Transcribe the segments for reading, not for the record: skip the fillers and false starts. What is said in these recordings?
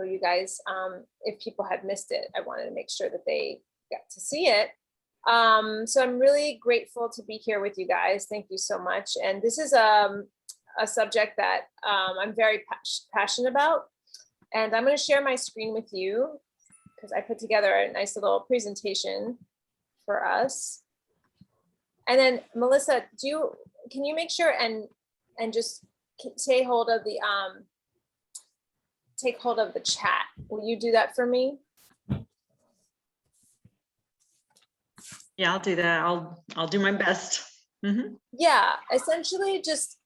you guys, if people had missed it, I wanted to make sure that they got to see it. So I'm really grateful to be here with you guys. Thank you so much. And this is a subject that I'm very passionate about. And I'm going to share my screen with you because I put together a nice little presentation for us. And then Melissa, can you make sure and just take hold of the chat? Will you do that for me? Yeah, I'll do that. I'll do my best. Mm-hmm. Yeah, essentially just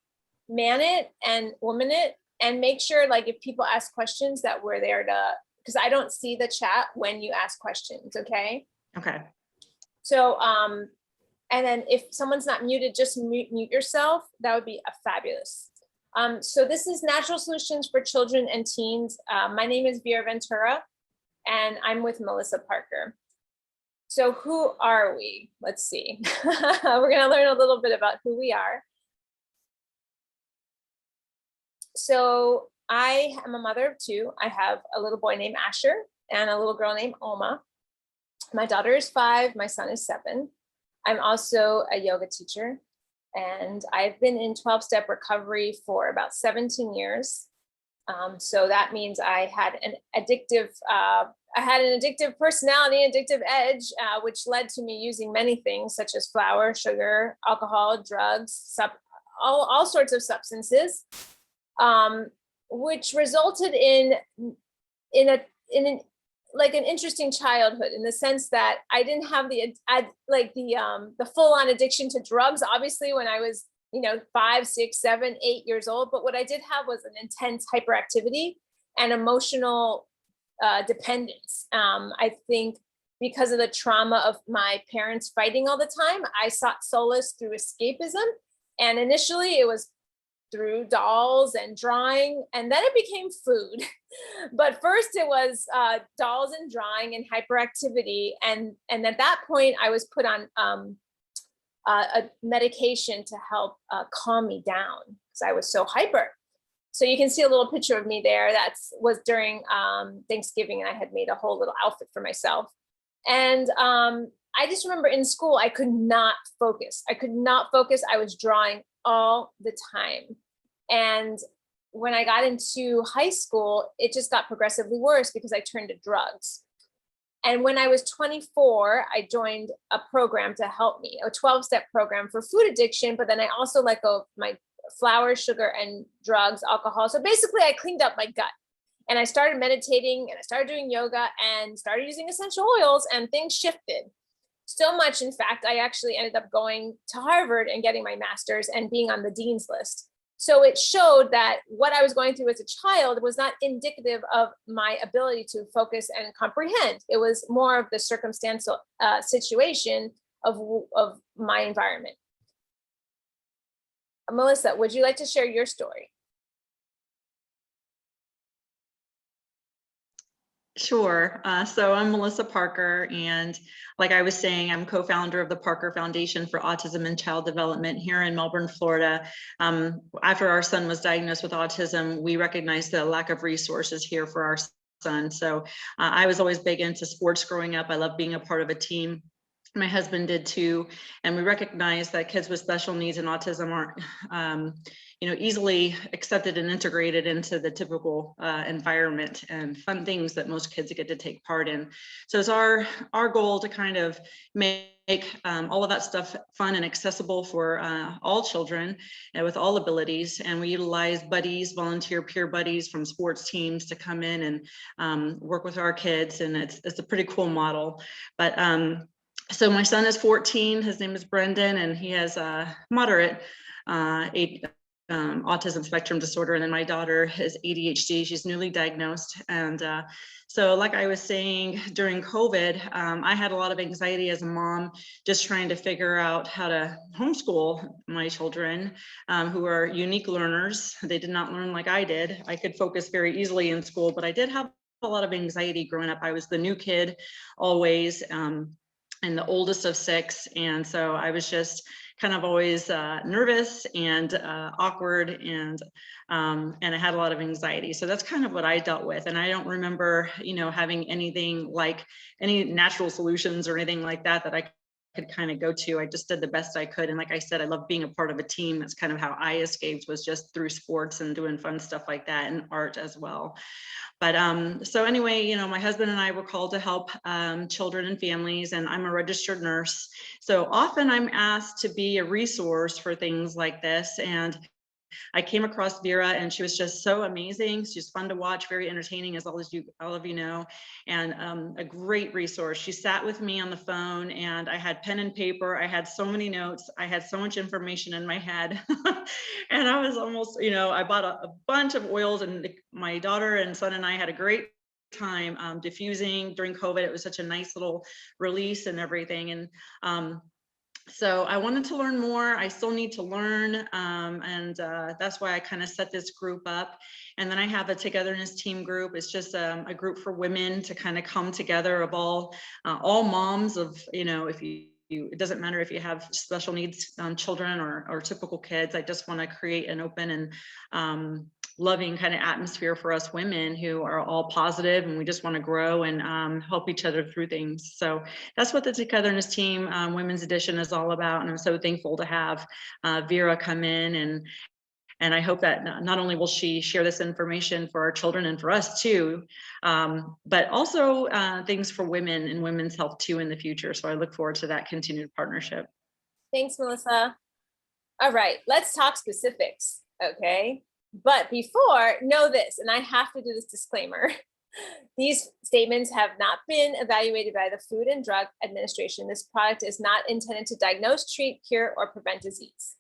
man it and woman it, and make sure, like, if people ask questions that we're there to, because I don't see the chat when you ask questions. Okay. Okay. So and then if someone's not muted, just mute yourself. That would be fabulous. So this is Natural Solutions for Children and Teens. My name is Vera Ventura, and I'm with Melissa Parker. So who are we? Let's see. We're going to learn a little bit about who we are. So I am a mother of two. I have a little boy named Asher and a little girl named Oma. My daughter is 5. My son is 7. I'm also a yoga teacher, and I've been in 12-step recovery for about 17 years. So that means I had an addictive personality, addictive edge, which led to me using many things such as flour, sugar, alcohol, drugs, all sorts of substances, which resulted in an interesting childhood, in the sense that I didn't have the full-on addiction to drugs, obviously, when I was 5, 6, 7, 8 years old. But what I did have was an intense hyperactivity and emotional dependence. I think because of the trauma of my parents fighting all the time, I sought solace through escapism. And initially it was through dolls and drawing, and then it became food. But first it was dolls and drawing and hyperactivity. And at that point I was put on a medication to help calm me down because I was so hyper. So you can see a little picture of me there. That was during Thanksgiving, and I had made a whole little outfit for myself. And I just remember in school, I could not focus. I was drawing all the time. And when I got into high school, it just got progressively worse because I turned to drugs. And when I was 24, I joined a program to help me, a 12-step program for food addiction. But then I also let go of my flour, sugar, and drugs, alcohol. So basically I cleaned up my gut, and I started meditating, and I started doing yoga, and started using essential oils, and things shifted so much. In fact, I actually ended up going to Harvard and getting my master's and being on the dean's list. So it showed that what I was going through as a child was not indicative of my ability to focus and comprehend. It was more of the circumstantial situation of my environment. Melissa, would you like to share your story? Sure. So I'm Melissa Parker, and like I was saying, I'm co-founder of the Parker Foundation for Autism and Child Development here in Melbourne, Florida. After our son was diagnosed with autism, we recognized the lack of resources here for our son. So I was always big into sports growing up. I love being a part of a team. My husband did too, and we recognize that kids with special needs and autism aren't easily accepted and integrated into the typical environment and fun things that most kids get to take part in. So it's our goal to kind of make all of that stuff fun and accessible for all children with all abilities. And we utilize buddies, volunteer peer buddies from sports teams to come in and work with our kids, and it's a pretty cool model. But so my son is 14, his name is Brendan, and he has a moderate autism spectrum disorder. And then my daughter is ADHD, she's newly diagnosed. And so like I was saying, during COVID, I had a lot of anxiety as a mom, just trying to figure out how to homeschool my children who are unique learners. They did not learn like I did. I could focus very easily in school, but I did have a lot of anxiety growing up. I was the new kid always. and the oldest of 6. And so I was just kind of always nervous and awkward, and I had a lot of anxiety. So that's kind of what I dealt with. And I don't remember, having anything like any natural solutions or anything like that that I could kind of go to. I just did the best I could. And like I said, I love being a part of a team. That's kind of how I escaped, was just through sports and doing fun stuff like that, and art as well. But so anyway, my husband and I were called to help children and families, and I'm a registered nurse. So often I'm asked to be a resource for things like this. And I came across Vera, and she was just so amazing. She's fun to watch, very entertaining, as all of you know, and a great resource. She sat with me on the phone, and I had pen and paper. I had so many notes. I had so much information in my head, and I was almost, I bought a bunch of oils, and my daughter and son and I had a great time diffusing during COVID. It was such a nice little release and everything. And so I wanted to learn more. I still need to learn. And that's why I kind of set this group up. And then I have a togetherness team group. It's just a group for women to kind of come together, of all moms of, if it doesn't matter if you have special needs children or typical kids. I just want to create an open and loving kind of atmosphere for us women who are all positive, and we just want to grow and help each other through things. So that's what the Togetherness Team Women's Edition is all about. And I'm so thankful to have Vera come in, and I hope that not only will she share this information for our children and for us too, but also things for women and women's health too in the future. So I look forward to that continued partnership. Thanks, Melissa. All right, let's talk specifics, okay? But before, know this, and I have to do this disclaimer. These statements have not been evaluated by the Food and Drug Administration. This product is not intended to diagnose, treat, cure, or prevent disease.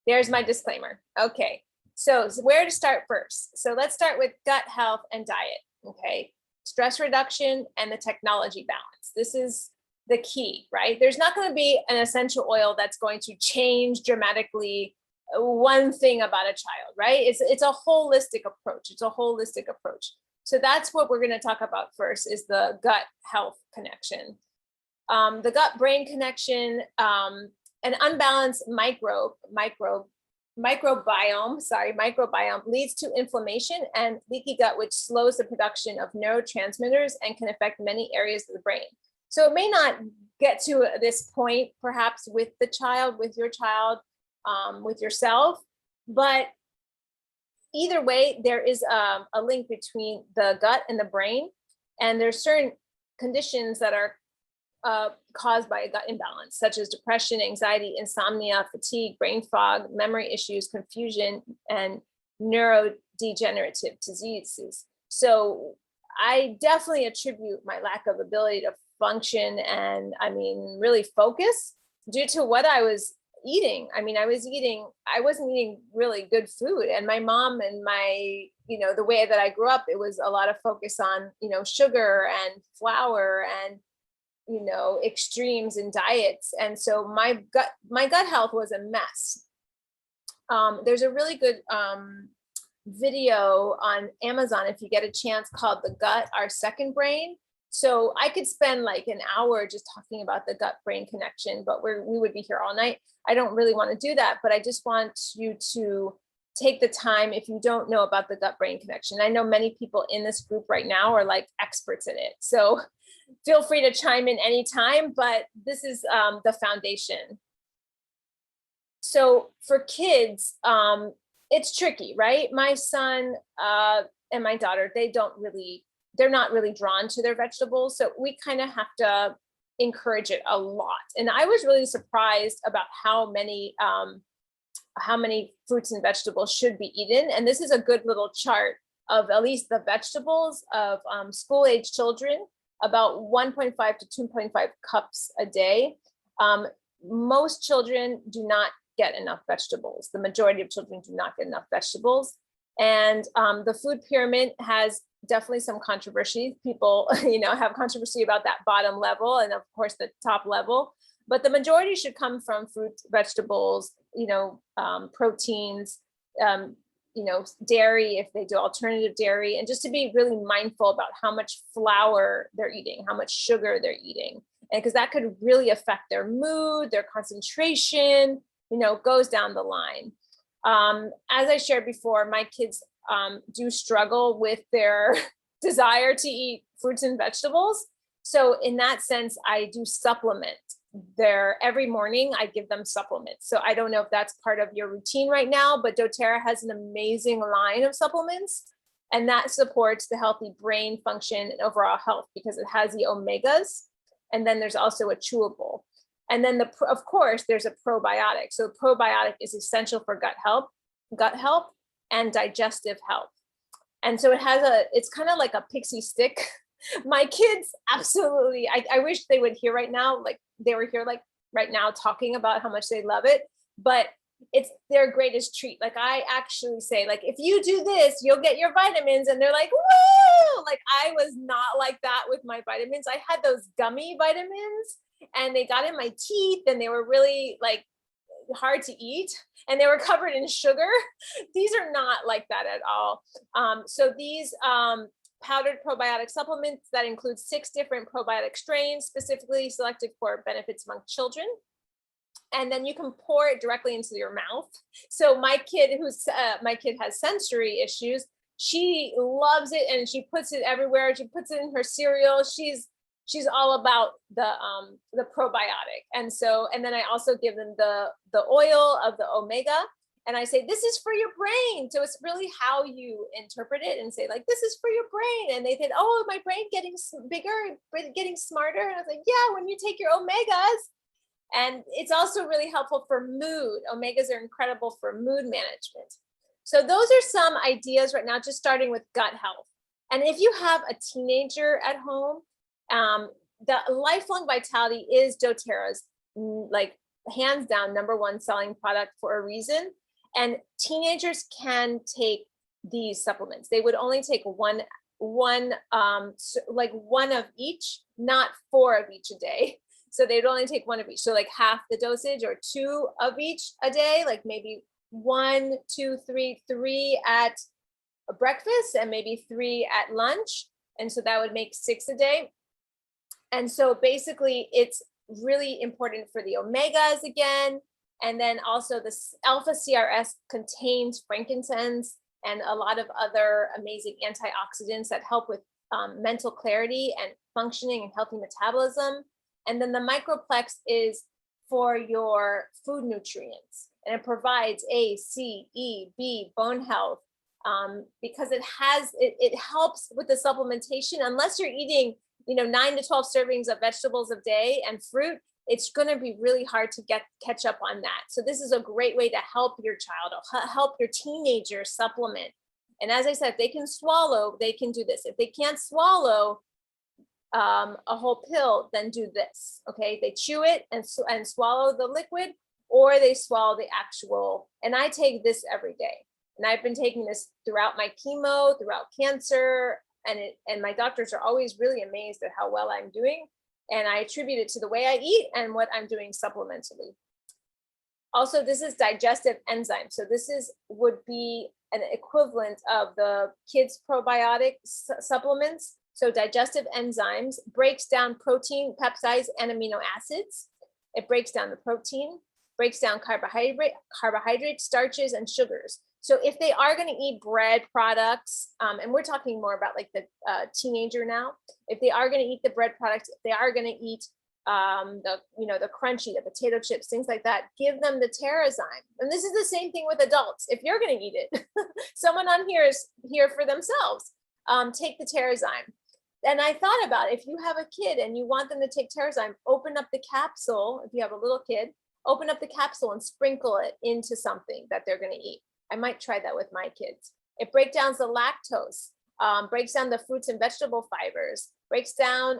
There's my disclaimer. Okay, so where to start first? So let's start with gut health and diet, okay? Stress reduction and the technology balance. This is the key, right? There's not going to be an essential oil that's going to change dramatically one thing about a child, right? It's a holistic approach. It's a holistic approach. So that's what we're going to talk about first, is the gut health connection. The gut-brain connection, an unbalanced microbiome leads to inflammation and leaky gut, which slows the production of neurotransmitters and can affect many areas of the brain. So it may not get to this point, perhaps with the child, with your child, with yourself, but either way, there is a link between the gut and the brain, and there's certain conditions that are caused by a gut imbalance, such as depression, anxiety, insomnia, fatigue, brain fog, memory issues, confusion, and neurodegenerative diseases. So I definitely attribute my lack of ability to function and really focus due to what I was eating. I wasn't eating really good food. And my mom and the way that I grew up, it was a lot of focus on, sugar and flour and, extremes in diets. And so my gut health was a mess. There's a really good video on Amazon, if you get a chance, called The Gut, Our Second Brain. So I could spend like an hour just talking about the gut-brain connection, but we would be here all night. I don't really want to do that, but I just want you to take the time if you don't know about the gut-brain connection. I know many people in this group right now are like experts in it. So feel free to chime in anytime, but this is the foundation. So for kids, it's tricky, right? My son and my daughter, they're not really drawn to their vegetables. So we kind of have to encourage it a lot. And I was really surprised about how many fruits and vegetables should be eaten. And this is a good little chart of at least the vegetables of school-age children, about 1.5 to 2.5 cups a day. Most children do not get enough vegetables. The majority of children do not get enough vegetables. And the food pyramid has definitely some controversy. People, have controversy about that bottom level and of course the top level, but the majority should come from fruits, vegetables, proteins, dairy if they do alternative dairy, and just to be really mindful about how much flour they're eating, how much sugar they're eating. And because that could really affect their mood, their concentration, goes down the line. As I shared before, my kids do struggle with their desire to eat fruits and vegetables. So in that sense, I do supplement every morning. I give them supplements. So I don't know if that's part of your routine right now, but doTERRA has an amazing line of supplements, and that supports the healthy brain function and overall health because it has the omegas. And then there's also a chewable. And then of course, there's a probiotic. So probiotic is essential for gut health and digestive health. And so it's kind of like a pixie stick. My kids absolutely, I wish they would hear right now, like they were here like right now talking about how much they love it, but it's their greatest treat. Like I actually say, like, if you do this, you'll get your vitamins. And they're like, woo! Like I was not like that with my vitamins. I had those gummy vitamins and they got in my teeth and they were really like hard to eat and they were covered in sugar. These are not like that at all. So these powdered probiotic supplements that include 6 different probiotic strains specifically selected for benefits among children. And then you can pour it directly into your mouth. So my kid has sensory issues. She loves it and she puts it everywhere. She puts it in her cereal. She's all about the probiotic. And then I also give them the oil of the omega. And I say, this is for your brain. So it's really how you interpret it and say like, this is for your brain. And they said, oh, my brain getting bigger, getting smarter. And I was like, yeah, when you take your omegas. And it's also really helpful for mood. Omegas are incredible for mood management. So those are some ideas right now, just starting with gut health. And if you have a teenager at home, the Lifelong Vitality is doTERRA's like hands down one selling product for a reason. And teenagers can take these supplements. They would only take one of each, not 4 of each a day. So they'd only take 1 of each. So like half the dosage or 2 of each a day, like maybe 1, 2, 3 at breakfast and maybe 3 at lunch. And so that would make 6 a day. And so basically it's really important for the omegas again. And then also the alpha CRS contains frankincense and a lot of other amazing antioxidants that help with mental clarity and functioning and healthy metabolism. And then the microplex is for your food nutrients, and it provides A, C, E, B, bone health, because it helps with the supplementation. Unless you're eating 9 to 12 servings of vegetables a day and fruit, it's going to be really hard to catch up on that. So this is a great way to help your child, help your teenager supplement. And as I said, if they can swallow, they can do this. If they can't swallow a whole pill, then do this. Okay, they chew it and swallow the liquid, or they swallow the actual. And I take this every day. And I've been taking this throughout my chemo, throughout cancer, and my doctors are always really amazed at how well I'm doing. And I attribute it to the way I eat and what I'm doing supplementally. Also, this is digestive enzyme. So this would be an equivalent of the kids' probiotic supplements. So digestive enzymes breaks down protein, peptides, and amino acids. It breaks down the protein, breaks down carbohydrates, starches, and sugars. So if they are going to eat bread products, and we're talking more about like the teenager now, if they are going to eat the bread products, if they are going to eat the crunchy, the potato chips, things like that, give them the Terrazyme. And this is the same thing with adults. If you're going to eat it, someone on here is here for themselves. Take the Terrazyme. And I thought about if you have a kid and you want them to take Terrazyme, open up the capsule. If you have a little kid, open up the capsule and sprinkle it into something that they're going to eat. I might try that with my kids. It breaks down the lactose, breaks down the fruits and vegetable fibers, breaks down,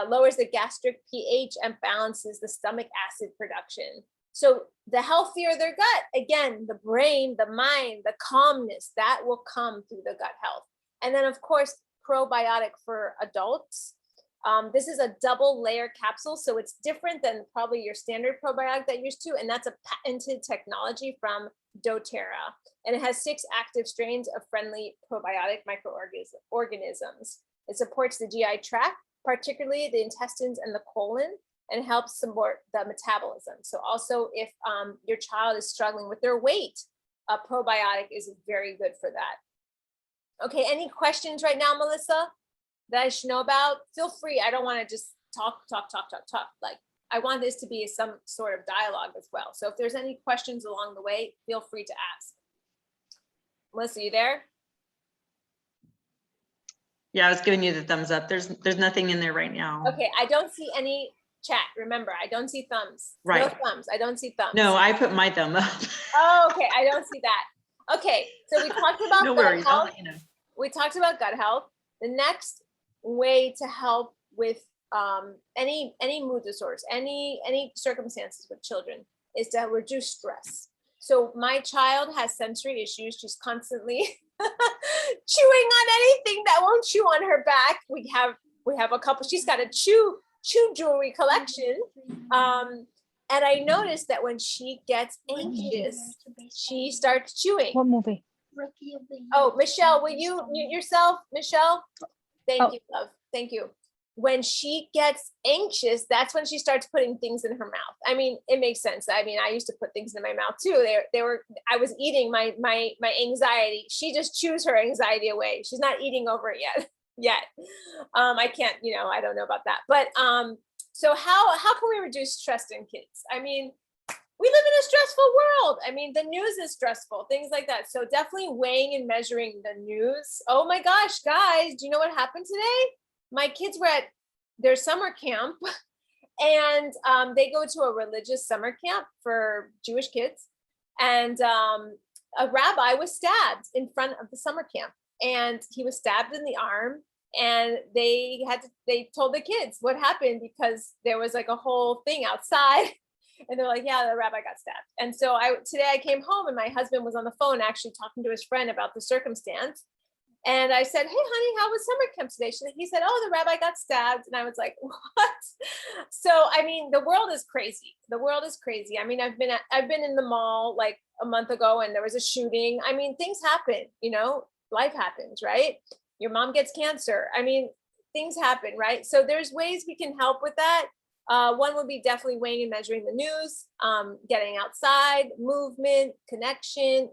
lowers the gastric pH and balances the stomach acid production. So the healthier their gut, again, the brain, the mind, the calmness, that will come through the gut health. And then of course, probiotic for adults. This is a double layer capsule, so it's different than probably your standard probiotic that you're used to, and that's a patented technology from doTERRA. And it has 6 active strains of friendly probiotic microorganisms. It supports the GI tract particularly the intestines and the colon, and helps support the metabolism. So also if your child is struggling with their weight, a probiotic is very good for that. Okay, any questions right now, Melissa, that I should know about? Feel free. I don't want to just talk. Like, I want this to be some sort of dialogue as well. So if there's any questions along the way, feel free to ask. Melissa, you there? Yeah, I was giving you the thumbs up. There's nothing in there right now. Okay, I don't see any chat. Remember, I don't see thumbs. Right. No thumbs. I don't see thumbs. No, I put my thumb up. Oh, okay. I don't see that. Okay, so we talked about No gut worries, I'll health. let you know. We talked about gut health. The next way to help with any mood disorders, any circumstances with children, is to reduce stress. So my child has sensory issues. She's constantly chewing on anything that won't chew on her back. We have a couple. She's got a chew jewelry collection. And I noticed that when she gets anxious, she starts chewing. What movie? Oh, Michelle, will you mute yourself? Michelle? Thank you, love. Thank you. When she gets anxious, that's when she starts putting things in her mouth. I mean, it makes sense. I mean, I used to put things in my mouth too. I was eating my anxiety. She just chews her anxiety away. She's not eating over it yet. I can't, I don't know about that. But so how can we reduce stress in kids? I mean, we live in a stressful world. I mean, the news is stressful, things like that. So definitely weighing and measuring the news. Oh my gosh, guys, do you know what happened today? My kids were at their summer camp, and they go to a religious summer camp for Jewish kids. And a rabbi was stabbed in front of the summer camp, and he was stabbed in the arm. And they told the kids what happened, because there was like a whole thing outside. And they're like, yeah, the rabbi got stabbed. And so today I came home, and my husband was on the phone actually talking to his friend about the circumstance. And I said, hey, honey, how was summer camp today? He said, oh, the rabbi got stabbed. And I was like, what? So, I mean, the world is crazy. The world is crazy. I mean, I've been in the mall like a month ago, and there was a shooting. I mean, things happen, life happens, right? Your mom gets cancer. I mean, things happen, right? So there's ways we can help with that. One would be definitely weighing and measuring the news, getting outside, movement, connection,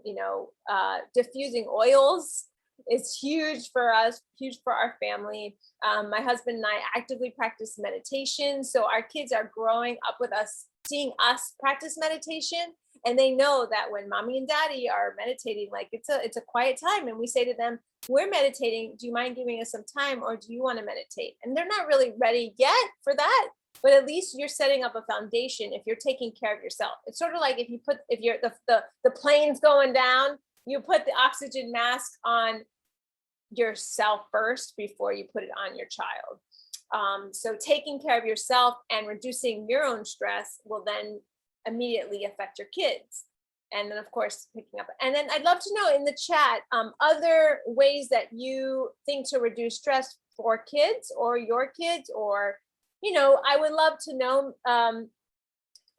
diffusing oils is huge for us, huge for our family. My husband and I actively practice meditation. So our kids are growing up with us, seeing us practice meditation. And they know that when mommy and daddy are meditating, like it's a quiet time. And we say to them, we're meditating. Do you mind giving us some time, or do you want to meditate? And they're not really ready yet for that. But at least you're setting up a foundation if you're taking care of yourself. It's sort of like if you're the plane's going down, you put the oxygen mask on yourself first before you put it on your child. So taking care of yourself and reducing your own stress will then immediately affect your kids. And then of course, picking up. And then I'd love to know in the chat, other ways that you think to reduce stress for kids or your kids, or, I would love to know,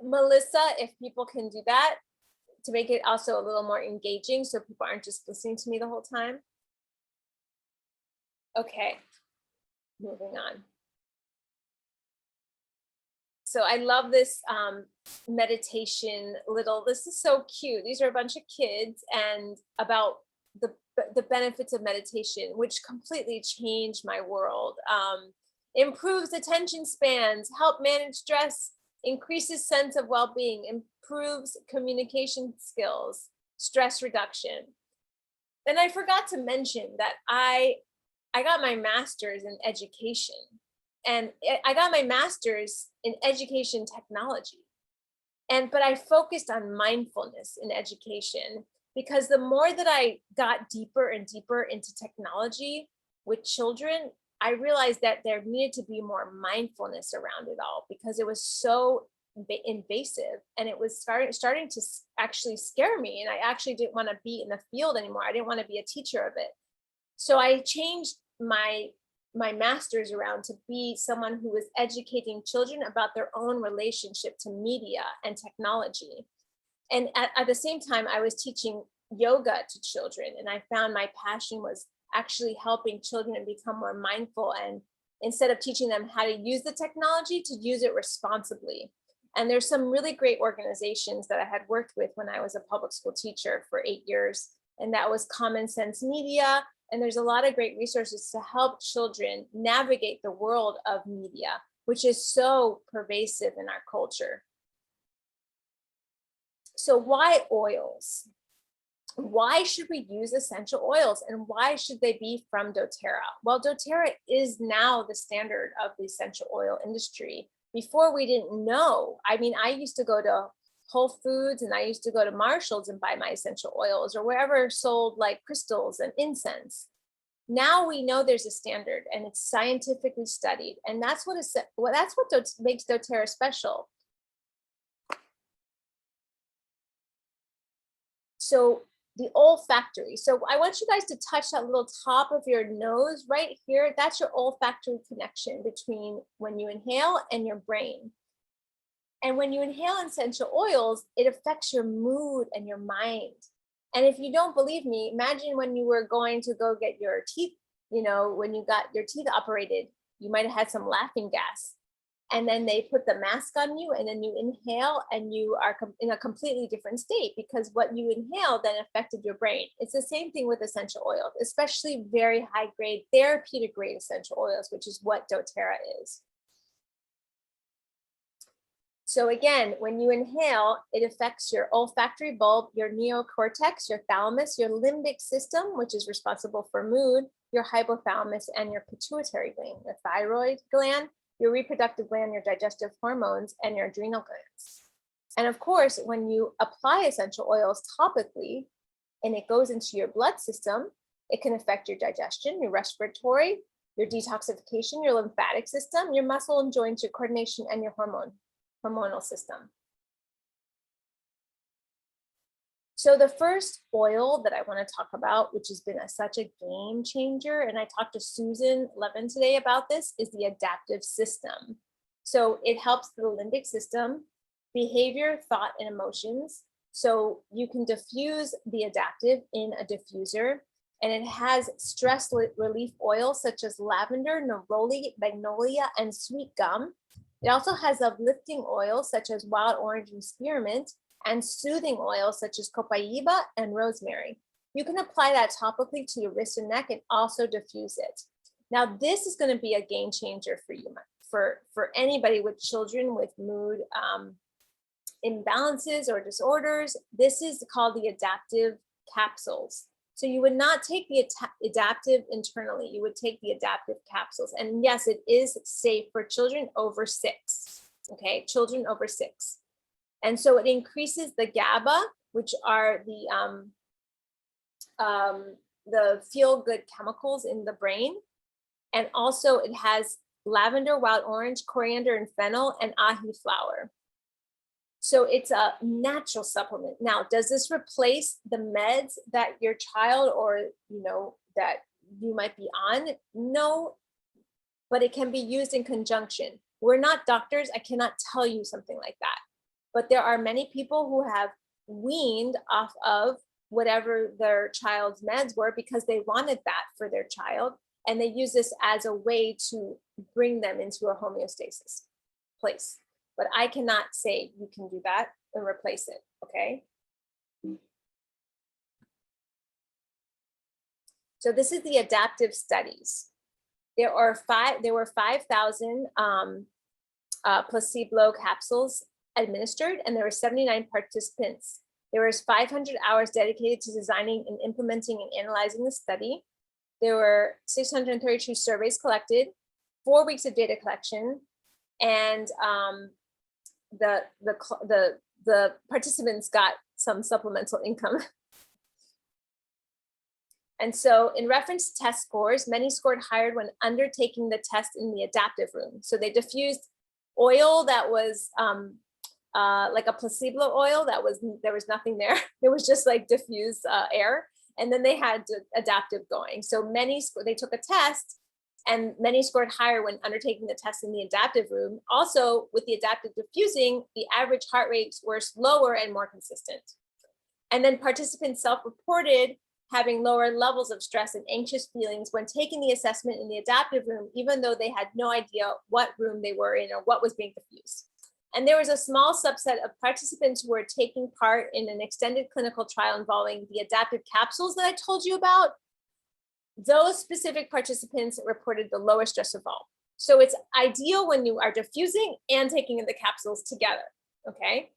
Melissa, if people can do that to make it also a little more engaging, so people aren't just listening to me the whole time. Okay, moving on. So I love this meditation this is so cute. These are a bunch of kids, and about the benefits of meditation, which completely changed my world. Improves attention spans, help manage stress, increases sense of well-being, improves communication skills, stress reduction. And I forgot to mention that I got my master's in education, and I got my master's in education technology. But I focused on mindfulness in education, because the more that I got deeper and deeper into technology with children, I realized that there needed to be more mindfulness around it all, because it was so invasive, and it was starting to actually scare me. And I actually didn't want to be in the field anymore. I didn't want to be a teacher of it. So I changed my master's around to be someone who was educating children about their own relationship to media and technology. And at the same time, I was teaching yoga to children. And I found my passion was actually helping children become more mindful and instead of teaching them how to use the technology, to use it responsibly. And there's some really great organizations that I had worked with when I was a public school teacher for 8 years, and that was Common Sense Media. And there's a lot of great resources to help children navigate the world of media, which is so pervasive in our culture. So why oils? Why should we use essential oils, and why should they be from doTERRA? Well, doTERRA is now the standard of the essential oil industry. Before, we didn't know. I mean, I used to go to Whole Foods and I used to go to Marshall's and buy my essential oils, or wherever sold like crystals and incense. Now we know there's a standard and it's scientifically studied, and that's what makes doTERRA special. So the olfactory. So I want you guys to touch that little top of your nose right here. That's your olfactory connection between when you inhale and your brain. And when you inhale essential oils, it affects your mood and your mind. And if you don't believe me, imagine when you were going to go get your teeth, you know, when you got your teeth operated, you might have had some laughing gas. And then they put the mask on you, and then you inhale, and you are in a completely different state, because what you inhaled then affected your brain. It's the same thing with essential oils, especially very high grade, therapeutic grade essential oils, which is what doTERRA is. So again, when you inhale, it affects your olfactory bulb, your neocortex, your thalamus, your limbic system, which is responsible for mood, your hypothalamus, and your pituitary gland, your thyroid gland, your reproductive gland, your digestive hormones, and your adrenal glands. And of course, when you apply essential oils topically and it goes into your blood system, it can affect your digestion, your respiratory, your detoxification, your lymphatic system, your muscle and joints, your coordination, and your hormonal system. So the first oil that I want to talk about, which has been such a game changer, and I talked to Susan Levin today about this, is the Adaptiv System. So it helps the limbic system, behavior, thought, and emotions. So you can diffuse the Adaptiv in a diffuser, and it has stress relief oils such as lavender, neroli, magnolia, and sweet gum. It also has uplifting oils such as wild orange and spearmint, and soothing oils such as copaiba and rosemary. You can apply that topically to your wrist and neck and also diffuse it. Now, this is going to be a game changer for you, for anybody with children with mood imbalances or disorders. This is called the Adaptiv capsules. So you would not take the Adaptiv internally, you would take the Adaptiv capsules. And yes, it is safe for children over 6, okay? Children over 6. And so it increases the GABA, which are the feel-good chemicals in the brain. And also it has lavender, wild orange, coriander, and fennel, and ahi flower. So it's a natural supplement. Now, does this replace the meds that your child or, you know, that you might be on? No, but it can be used in conjunction. We're not doctors. I cannot tell you something like that. But there are many people who have weaned off of whatever their child's meds were because they wanted that for their child. And they use this as a way to bring them into a homeostasis place. But I cannot say you can do that and replace it, okay? So this is the Adaptiv Studies. There were 5,000 placebo capsules administered, and there were 79 participants. There was 500 hours dedicated to designing and implementing and analyzing the study. There were 632 surveys collected, 4 weeks of data collection, and the participants got some supplemental income. And so in reference to test scores, many scored higher when undertaking the test in the adaptive room. So they diffused oil that was like a placebo oil there was nothing there. It was just like diffused air. And then they had adaptive going. So they took a test, and many scored higher when undertaking the test in the adaptive room. Also, with the adaptive diffusing, the average heart rates were slower and more consistent. And then participants self-reported having lower levels of stress and anxious feelings when taking the assessment in the adaptive room, even though they had no idea what room they were in or what was being diffused. And there was a small subset of participants who were taking part in an extended clinical trial involving the adaptive capsules that I told you about. Those specific participants reported the lowest stress of all. So it's ideal when you are diffusing and taking the capsules together, okay?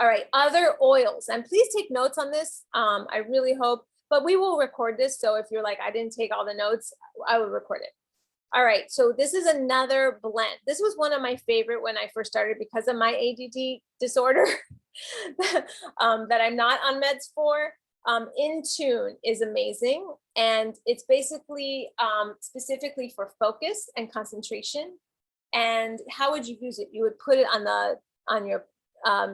All right, other oils, and please take notes on this. I really hope, but we will record this. So if you're like, I didn't take all the notes, I will record it. All right, so this is another blend. This was one of my favorite when I first started because of my ADD disorder that I'm not on meds for. In Tune is amazing. And it's basically specifically for focus and concentration. And how would you use it? You would put it on your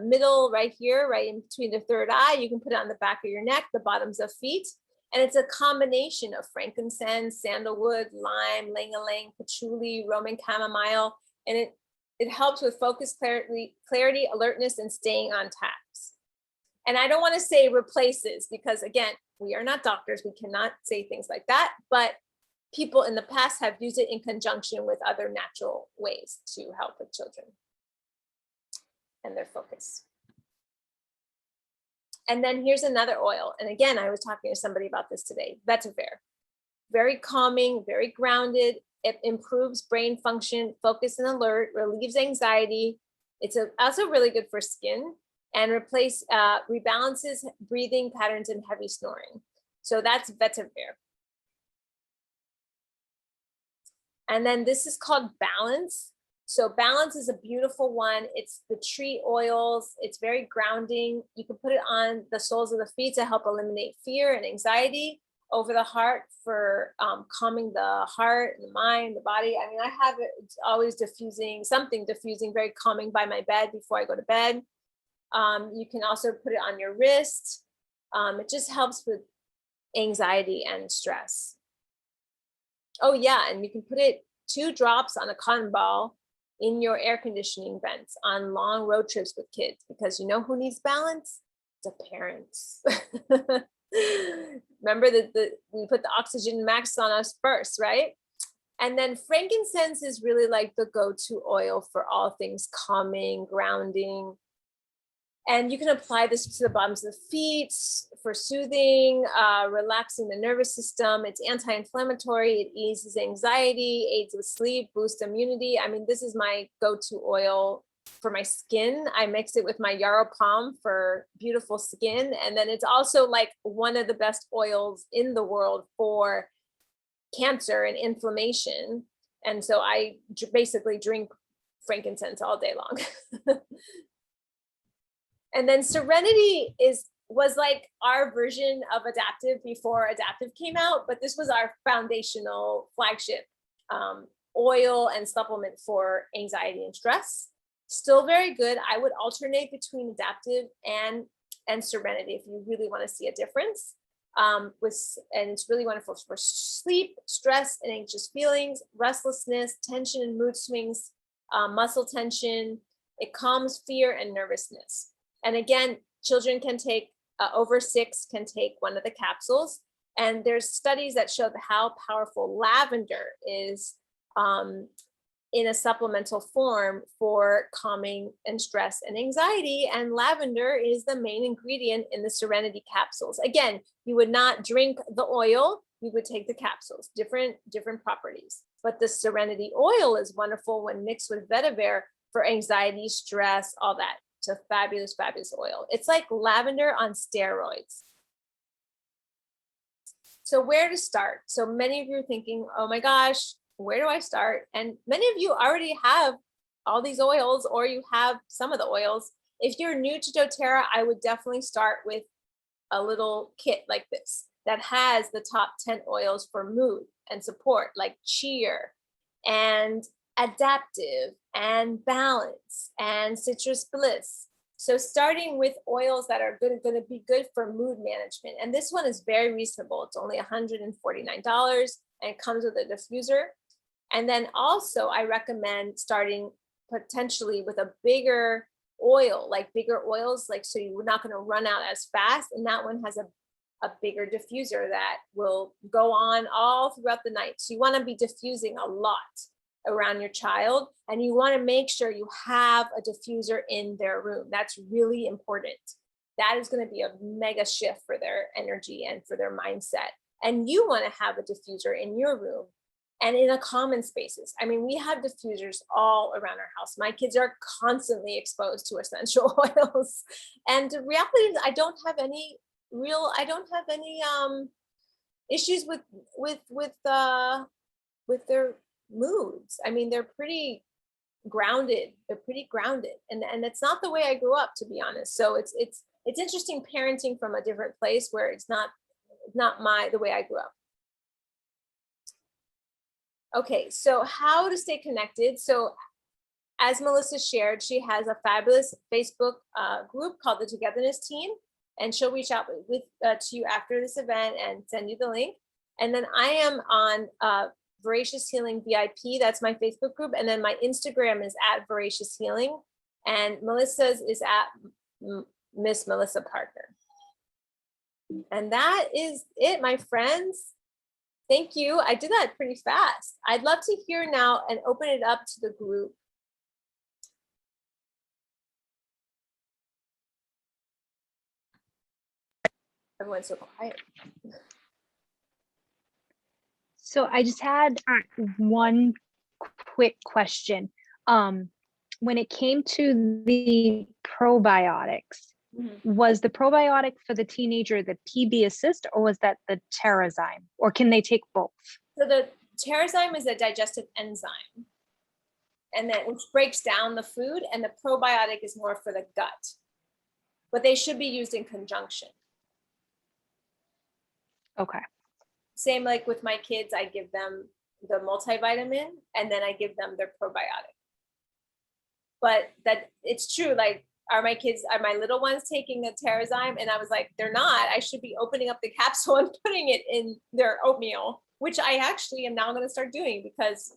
middle right here, right in between the third eye. You can put it on the back of your neck, the bottoms of feet. And it's a combination of frankincense, sandalwood, lime, lang-a-lang, patchouli, Roman chamomile. And it helps with focus, clarity, alertness, and staying on task. And I don't want to say replaces because, again, we are not doctors. We cannot say things like that. But people in the past have used it in conjunction with other natural ways to help with children and their focus. And then here's another oil. And again, I was talking to somebody about this today, Vetiver. Very calming, very grounded. It improves brain function, focus and alert, relieves anxiety. It's also really good for skin and rebalances breathing patterns and heavy snoring. So that's Vetiver. And then this is called Balance. So Balance is a beautiful one. It's the tree oils. It's very grounding. You can put it on the soles of the feet to help eliminate fear and anxiety, over the heart for calming the heart, the mind, the body. I mean, I have it, it's always diffusing, very calming by my bed before I go to bed. You can also put it on your wrist. It just helps with anxiety and stress. Oh yeah, and you can put it 2 drops on a cotton ball in your air conditioning vents on long road trips with kids, because you know who needs balance? The parents. Remember that we put the oxygen max on us first, right? And then frankincense is really like the go-to oil for all things calming, grounding. And you can apply this to the bottoms of the feet for soothing, relaxing the nervous system. It's anti-inflammatory, it eases anxiety, aids with sleep, boosts immunity. I mean, this is my go-to oil for my skin. I mix it with my yarrow palm for beautiful skin. And then it's also like one of the best oils in the world for cancer and inflammation. And so I basically drink frankincense all day long. And then Serenity was like our version of Adaptiv before Adaptiv came out, but this was our foundational flagship oil and supplement for anxiety and stress. Still very good. I would alternate between Adaptiv and Serenity if you really want to see a difference. And it's really wonderful for sleep, stress and anxious feelings, restlessness, tension and mood swings, muscle tension. It calms fear and nervousness. And again, children can take, over 6 can take one of the capsules. And there's studies that show how powerful lavender is in a supplemental form for calming and stress and anxiety. And lavender is the main ingredient in the Serenity capsules. Again, you would not drink the oil, you would take the capsules, different properties. But the Serenity oil is wonderful when mixed with Vetiver for anxiety, stress, all that. It's a fabulous, fabulous oil. It's like lavender on steroids. So where to start? So many of you are thinking, oh my gosh, where do I start? And many of you already have all these oils, or you have some of the oils. If you're new to doTERRA, I would definitely start with a little kit like this that has the top 10 oils for mood and support, like cheer and Adaptiv and Balance and Citrus Bliss. So starting with oils that are going to be good for mood management. And this one is very reasonable. It's only $149 and it comes with a diffuser. And then also I recommend starting potentially with a bigger oil, like bigger oils, like so you're not going to run out as fast. And that one has a bigger diffuser that will go on all throughout the night. So you want to be diffusing a lot around your child, and you want to make sure you have a diffuser in their room. That's really important. That is going to be a mega shift for their energy and for their mindset. And you want to have a diffuser in your room and in a common spaces. I mean, we have diffusers all around our house. My kids are constantly exposed to essential oils. And the reality is I don't have any issues with their moods. I mean, they're pretty grounded. And it's not the way I grew up, to be honest. So it's interesting parenting from a different place where it's not the way I grew up. Okay, so how to stay connected. So as Melissa shared, she has a fabulous Facebook group called the Togetherness Team, and she'll reach out to you after this event and send you the link. And then I am on Voracious Healing VIP. That's my Facebook group. And then my Instagram is at Voracious Healing, and Melissa's is at Miss Melissa Parker. And that is it, my friends. Thank you. I did that pretty fast. I'd love to hear now and open it up to the group. Everyone's so quiet. So I just had one quick question. When it came to the probiotics, was the probiotic for the teenager the PB Assist, or was that the Terrazyme, or can they take both? So the Terrazyme is a digestive enzyme, and then which breaks down the food, and the probiotic is more for the gut, but they should be used in conjunction. Okay. Same like with my kids, I give them the multivitamin and then I give them their probiotic. But that it's true, like, are my little ones taking a Terrazyme? And I was like, they're not. I should be opening up the capsule and putting it in their oatmeal, which I actually am now going to start doing because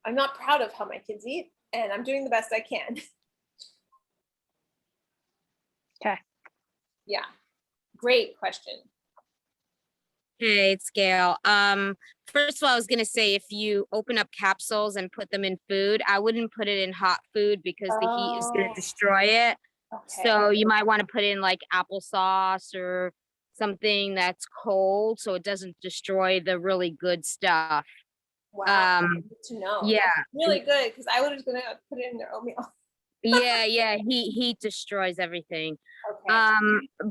I'm not proud of how my kids eat and I'm doing the best I can. Okay. Yeah. Great question. Hey, it's Gail. First of all, I was gonna say if you open up capsules and put them in food, I wouldn't put it in hot food because the heat is gonna destroy it. Okay. So you might want to put in like applesauce or something that's cold so it doesn't destroy the really good stuff. Wow. Good to know. Yeah. That's really good because I was gonna put it in their oatmeal. Yeah, heat destroys everything. Okay.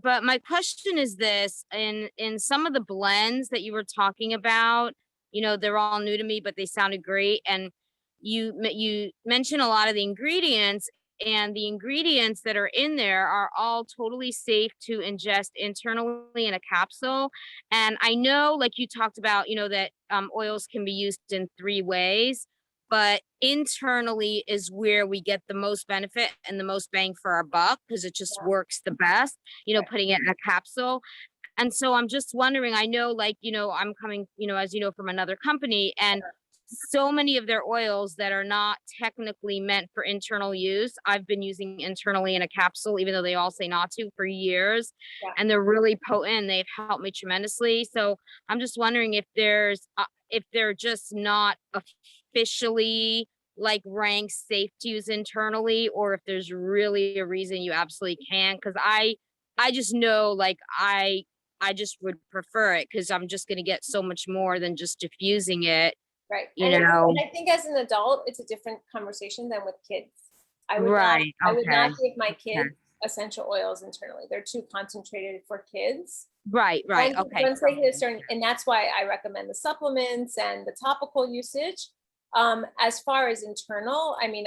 But my question is this, in some of the blends that you were talking about, you know, they're all new to me, but they sounded great. And you mentioned a lot of the ingredients, and the ingredients that are in there are all totally safe to ingest internally in a capsule. And I know, like you talked about, you know, that oils can be used in 3 ways. But internally is where we get the most benefit and the most bang for our buck because it just works the best, you know, putting it in a capsule. And so I'm just wondering, I know, like, you know, I'm coming, you know, as you know, from another company, and so many of their oils that are not technically meant for internal use, I've been using internally in a capsule, even though they all say not to, for years. Yeah. And they're really potent. They've helped me tremendously. So I'm just wondering if if they're just not officially like ranked safe to use internally, or if there's really a reason you absolutely can. Because I just know, like, I just would prefer it because I'm just going to get so much more than just diffusing it. Right. You know, and I think as an adult, it's a different conversation than with kids. I would Right, not okay. give my kids essential oils internally. They're too concentrated for kids. right, okay. Once they hit a certain, and that's why I recommend the supplements and the topical usage. As far as internal, I mean,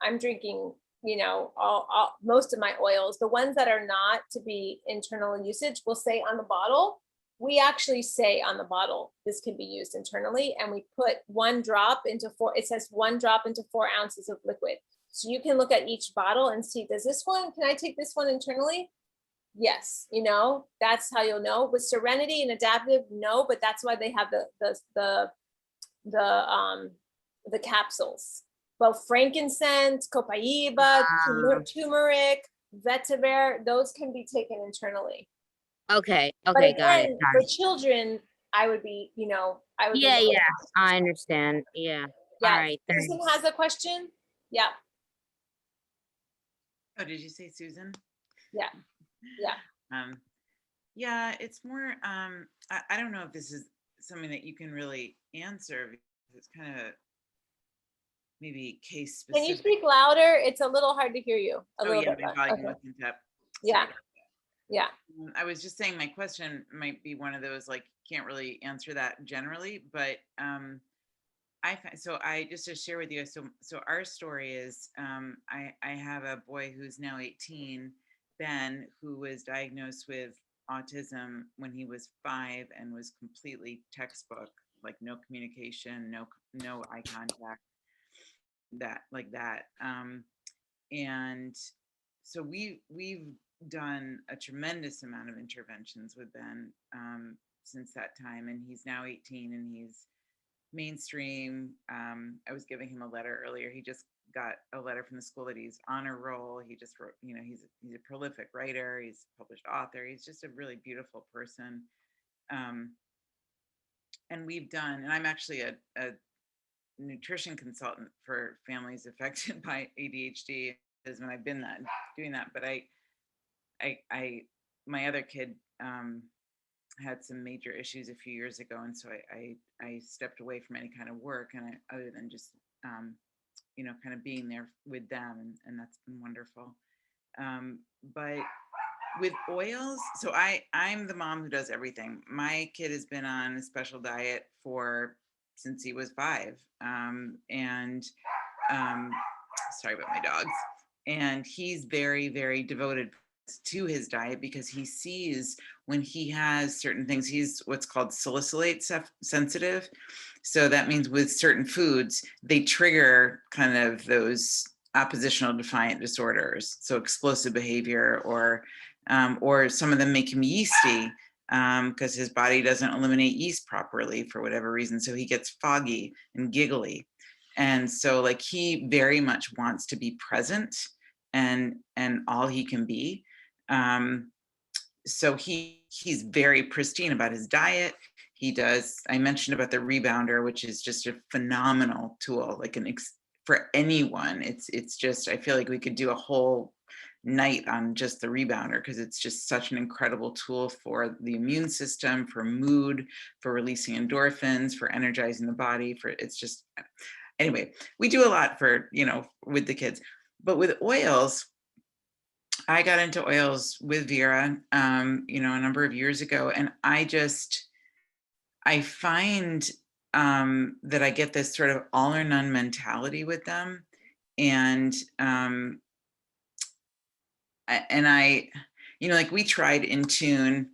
I'm drinking, you know, all most of my oils. The ones that are not to be internal usage will say on the bottle. We actually say on the bottle, this can be used internally, and we put 1 drop into 4, it says 1 drop into 4 ounces of liquid. So you can look at each bottle and see, does this one, can I take this one internally? Yes, you know, that's how you'll know. With Serenity and Adaptiv, no, but that's why they have the capsules. But frankincense, copaiba, turmeric, vetiver, those can be taken internally. Okay. But Okay. Got it. again, Got for it. children, I would be, I would be. Yeah. more Yeah. cautious. I understand. Yeah. All Yeah, right. Thanks. Susan has a question? Yeah, Oh, did you say Susan? yeah. Um, yeah, it's more, I don't know if this is something that you can really answer because it's kind of maybe case Can you specific. speak louder? It's a little hard to hear you. A Oh little yeah, bit. my louder. volume Okay. wasn't up. Yeah, Sorry. yeah. I was just saying my question might be one of those, like, can't really answer that generally, but so I just to share with you, so our story is, I have a boy who's now 18, Ben, who was diagnosed with autism when he was 5 and was completely textbook, like no communication, no eye contact, that like that. And so we've done a tremendous amount of interventions with Ben since that time, and he's now 18 and he's mainstream. I was giving him a letter earlier. He just got a letter from the school that he's honor roll. He just wrote, he's a prolific writer. He's a published author. He's just a really beautiful person. And we've done, and I'm actually a nutrition consultant for families affected by ADHD, is when I've been doing that. But my other kid had some major issues a few years ago, and so I stepped away from any kind of work, and other than just kind of being there with them, and that's been wonderful. But with oils, so I'm the mom who does everything. My kid has been on a special diet since he was 5, and sorry about my dogs. And he's very, very devoted to his diet because he sees when he has certain things, he's what's called salicylate sensitive. So that means with certain foods, they trigger kind of those oppositional defiant disorders. So explosive behavior, or some of them make him yeasty because his body doesn't eliminate yeast properly for whatever reason. So he gets foggy and giggly. And so like he very much wants to be present and all he can be. So he's very pristine about his diet. I mentioned about the rebounder, which is just a phenomenal tool, like for anyone. It's just, I feel like we could do a whole night on just the rebounder because it's just such an incredible tool for the immune system, for mood, for releasing endorphins, for energizing the body, anyway, we do a lot for, with the kids. But with oils, I got into oils with Vera, a number of years ago, and I find that I get this sort of all or none mentality with them, and like we tried Intune,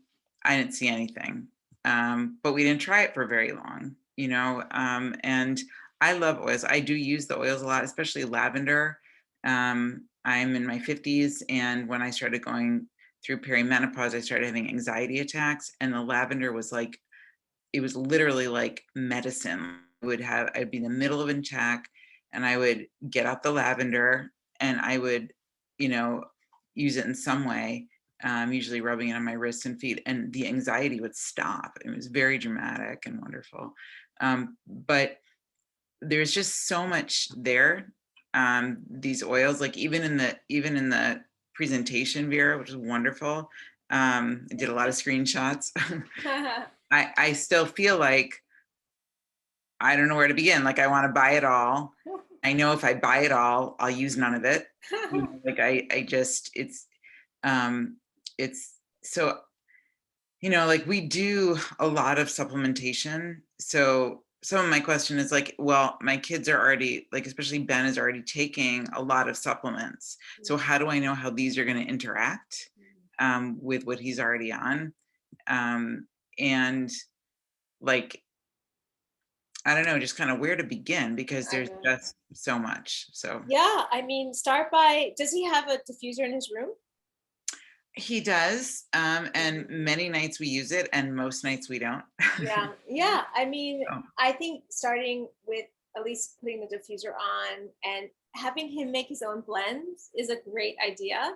I didn't see anything, but we didn't try it for very long, and I love oils. I do use the oils a lot, especially lavender. I'm in my 50s, and when I started going through perimenopause, I started having anxiety attacks, and the lavender was like, it was literally like medicine. I'd be in the middle of an attack, and I would get out the lavender, and I would, use it in some way, usually rubbing it on my wrists and feet, and the anxiety would stop. It was very dramatic and wonderful. But there's just so much there. These oils, like even in the presentation, Vera, which is wonderful. I did a lot of screenshots. I still feel like I don't know where to begin. Like I want to buy it all. I know if I buy it all, I'll use none of it. Like it's so, like we do a lot of supplementation. So some of my question is like, well, my kids are already, like, especially Ben is already taking a lot of supplements. So how do I know how these are going to interact with what he's already on? And like, I don't know, just kind of where to begin because there's just so much. So Yeah, I mean, does he have a diffuser in his room? he does, and many nights we use it, and most nights we don't. Yeah. I mean, Oh. I think starting with at least putting the diffuser on and having him make his own blends is a great idea.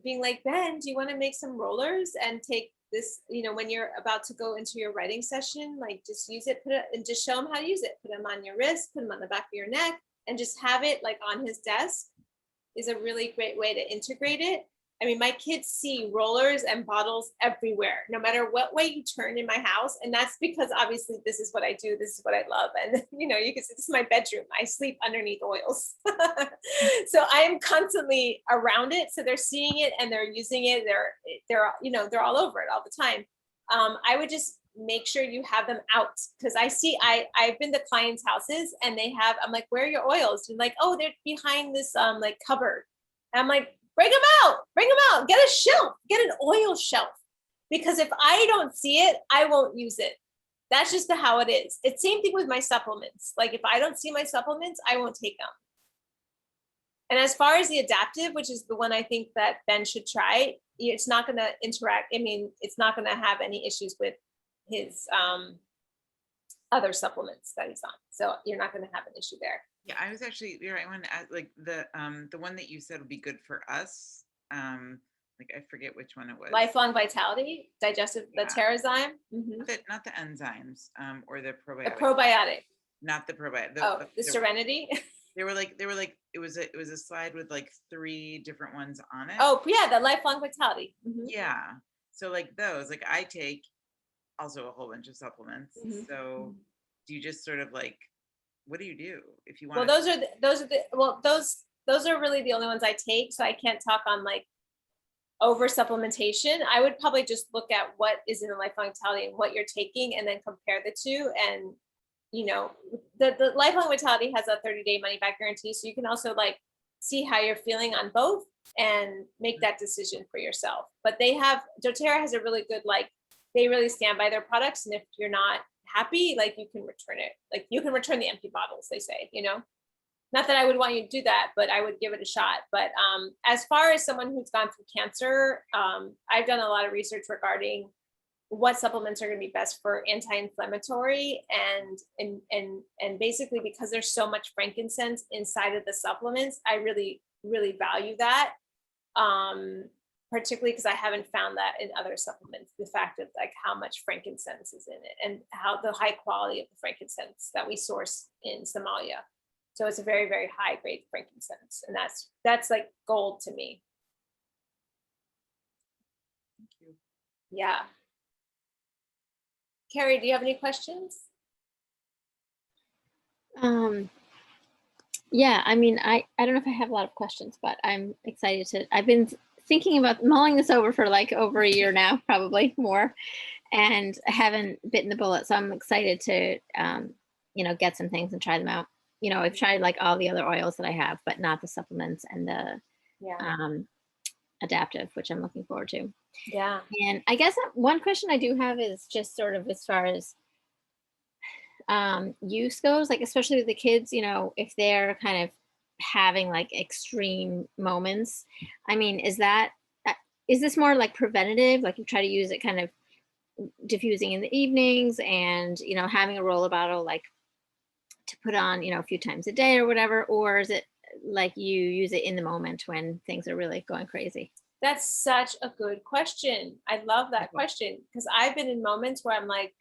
being like, Ben, do you want to make some rollers and take this, when you're about to go into your writing session, like just use it, put it, and just show him how to use it. Put them on your wrist, put them on the back of your neck, and just have it like on his desk is a really great way to integrate it. I mean, my kids see rollers and bottles everywhere, no matter what way you turn in my house. And that's because obviously this is what I do. This is what I love. And, you can see this is my bedroom. I sleep underneath oils. So I am constantly around it. So they're seeing it and they're using it. They're all over it all the time. I would just make sure you have them out, because I've been to clients' houses and I'm like, where are your oils? And like, oh, they're behind this like cupboard. And I'm like, bring them out, get a shelf, get an oil shelf. Because if I don't see it, I won't use it. That's just how it is. It's same thing with my supplements. Like if I don't see my supplements, I won't take them. And as far as the Adaptiv, which is the one I think that Ben should try, it's not going to interact. I mean, it's not going to have any issues with his other supplements that he's on. So you're not going to have an issue there. Yeah, I was actually, I wanted to add, like the one that you said would be good for us. Like I forget which one it was. Lifelong Vitality, digestive, the Terrazyme. Not the enzymes, or the probiotic. The probiotic. Not the probiotic. The Serenity. They were like it was a slide with like 3 different ones on it. Oh yeah, the Lifelong Vitality. Yeah. So like those, like I take also a whole bunch of supplements. So do you just sort of like, what do you do if you want? Well, those are really the only ones I take. So I can't talk on like over supplementation. I would probably just look at what is in the Lifelong Vitality and what you're taking, and then compare the two. And the Lifelong Vitality has a 30-day money back guarantee, so you can also like see how you're feeling on both and make that decision for yourself. But doTERRA has a really good, like, they really stand by their products, and if you're not happy, like you can return it. Like you can return the empty bottles, they say, not that I would want you to do that, but I would give it a shot. But as far as someone who's gone through cancer, I've done a lot of research regarding what supplements are going to be best for anti-inflammatory, and basically because there's so much frankincense inside of the supplements, I really, really value that. Particularly because I haven't found that in other supplements, the fact of like how much frankincense is in it and how the high quality of the frankincense that we source in Somalia. So it's a very, very high grade frankincense, and that's like gold to me. Thank you. Yeah. Carrie, do you have any questions? Yeah, I mean, I don't know if I have a lot of questions, but I'm excited I've been thinking about mulling this over for like over a year now, probably more, and I haven't bitten the bullet. So I'm excited to, get some things and try them out. I've tried like all the other oils that I have, but not the supplements and the Adaptiv, which I'm looking forward to. Yeah. And I guess one question I do have is just sort of as far as use goes, like especially with the kids, if they're kind of having like extreme moments. I mean, is this more like preventative? Like you try to use it kind of diffusing in the evenings and, having a roller bottle like to put on, a few times a day or whatever, or is it like you use it in the moment when things are really going crazy? That's such a good question. I love that question, because I've been in moments where I'm like,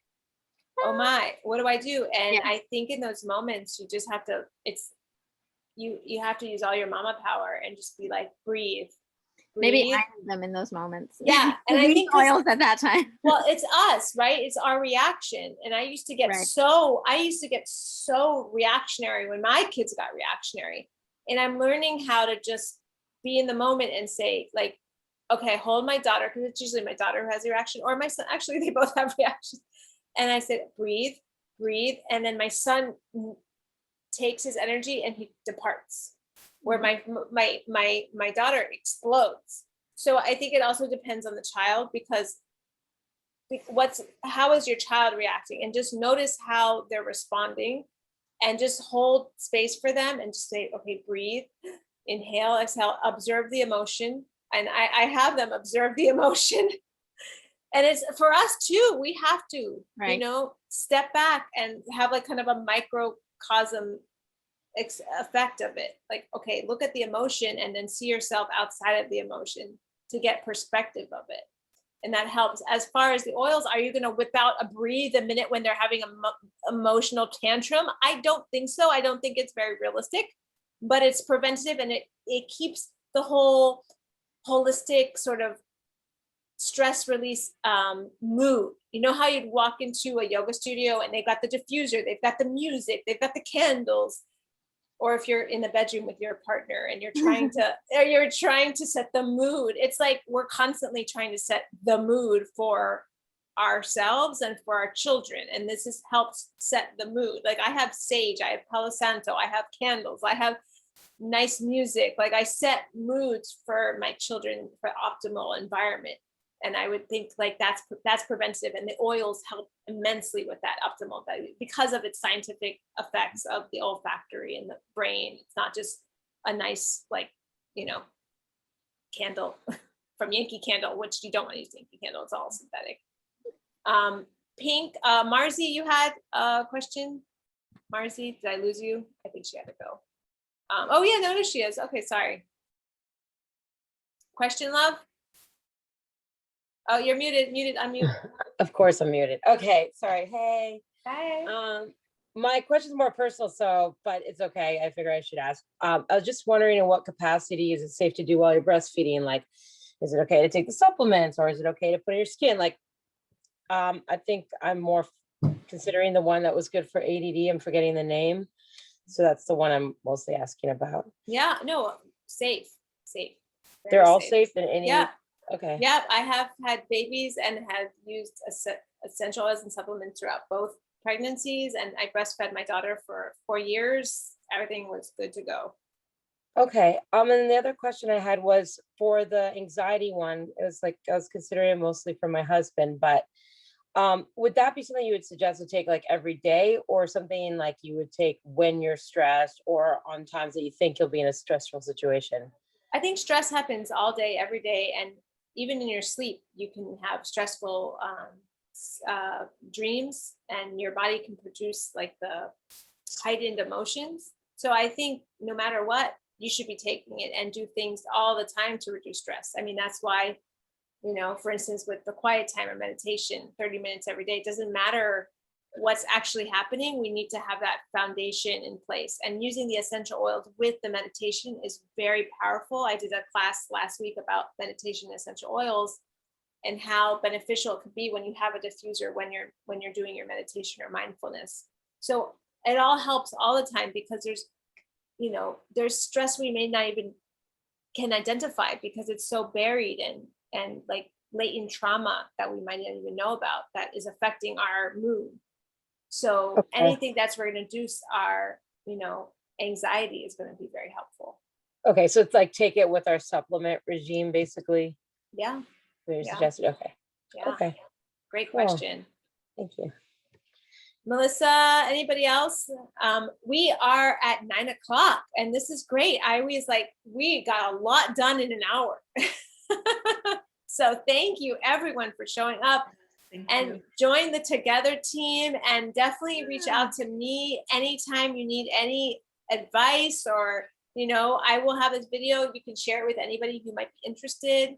oh my, what do I do? And I think in those moments, you just have to, you have to use all your mama power and just be like, breathe. Maybe I have them in those moments. Yeah. And I think oils at that time. Well, it's us, right? It's our reaction. And I used to get so reactionary when my kids got reactionary. And I'm learning how to just be in the moment and say like, okay, hold my daughter, because it's usually my daughter who has a reaction, or my son. Actually, they both have reactions. And I said, breathe. And then my son takes his energy and he departs, where my daughter explodes. So I think it also depends on the child, because how is your child reacting, and just notice how they're responding, and just hold space for them and just say, okay, breathe, inhale, exhale, observe the emotion. And I have them observe the emotion. And it's for us too, we have to, step back and have like kind of a microcosm effect of it. Like, okay, look at the emotion and then see yourself outside of the emotion to get perspective of it. And that helps. As far as the oils, are you going to whip out a breathe the minute when they're having an emotional tantrum? I don't think so. I don't think it's very realistic, but it's preventative, and it keeps the whole holistic sort of stress release mood. You know how you'd walk into a yoga studio and they've got the diffuser, they've got the music, they've got the candles. Or if you're in the bedroom with your partner and you're trying to set the mood, it's like we're constantly trying to set the mood for ourselves and for our children. And this helps set the mood. Like I have sage, I have Palo Santo, I have candles, I have nice music. Like I set moods for my children for optimal environment. And I would think like that's preventative, and the oils help immensely with that optimal value because of its scientific effects of the olfactory and the brain. It's not just a nice, like, candle from Yankee Candle, which you don't want to use Yankee Candle. It's all synthetic. Pink, Marzi, you had a question? Marzi, did I lose you? I think she had to go. Oh yeah, no, she is. Okay, sorry. Question, love? Oh, you're muted, unmute. Of course I'm muted. Okay, sorry. Hey. Hi. My question is more personal, but it's okay. I figure I should ask. I was just wondering, in what capacity is it safe to do while you're breastfeeding? Like, is it okay to take the supplements, or is it okay to put in your skin? Like, I think I'm more considering the one that was good for ADD. I'm forgetting the name. So that's the one I'm mostly asking about. Yeah, no, safe. They're all safe in any. Yeah. Okay. Yeah, I have had babies and have used essential oils and supplements throughout both pregnancies, and I breastfed my daughter for 4 years. Everything was good to go. Okay. And the other question I had was for the anxiety one. It was like I was considering it mostly for my husband, but would that be something you would suggest to take like every day, or something like you would take when you're stressed or on times that you think you'll be in a stressful situation? I think stress happens all day, every day, and even in your sleep, you can have stressful dreams, and your body can produce like the heightened emotions. So I think no matter what, you should be taking it and do things all the time to reduce stress. I mean, that's why, for instance, with the quiet time or meditation, 30 minutes every day, it doesn't matter what's actually happening. We need to have that foundation in place, and using the essential oils with the meditation is very powerful. I did a class last week about meditation and essential oils and how beneficial it could be when you have a diffuser when you're doing your meditation or mindfulness. So it all helps all the time, because there's stress we may not even can identify because it's so buried and like latent trauma that we might not even know about that is affecting our mood. So anything that's going to reduce our, anxiety is going to be very helpful. Okay, so it's like take it with our supplement regime, basically. Yeah. You suggested. Okay. Yeah. Okay. Great question. Thank you. Melissa, anybody else? We are at 9:00, and this is great. I always we got a lot done in an hour. So thank you everyone for showing up. And join the Together team, and definitely reach out to me anytime you need any advice, or, I will have this video. You can share it with anybody who might be interested.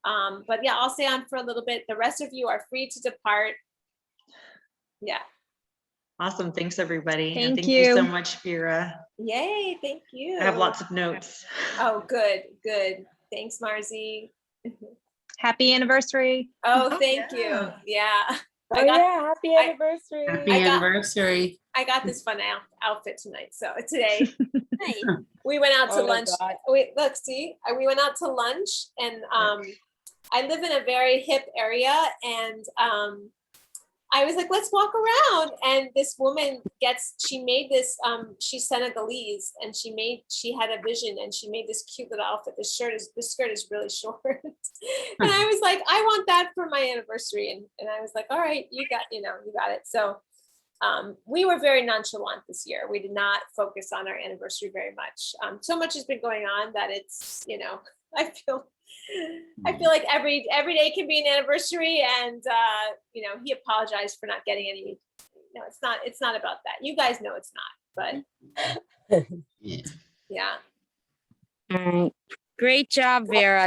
But yeah, I'll stay on for a little bit. The rest of you are free to depart. Yeah. Awesome. Thanks, everybody. And Thank thank you so you. much, Vera. Yay. Thank you. I have lots of notes. Oh, good. Thanks, Marzi. Happy anniversary. Oh, thank you. Yeah. Happy anniversary. Happy anniversary. I got this fun outfit tonight. So today we went out to lunch. We went out to lunch, and I live in a very hip area, and I was like, let's walk around. And this woman she made this, she's Senegalese, and she had a vision, and she made this cute little outfit. This skirt is really short. And I was like, I want that for my anniversary. And I was like, all right, you got it. So we were very nonchalant this year. We did not focus on our anniversary very much. So much has been going on that it's, I feel like every day can be an anniversary, and he apologized for not getting any. No, it's not about that. You guys know it's not. but Yeah. yeah. All right. Great job, Vera.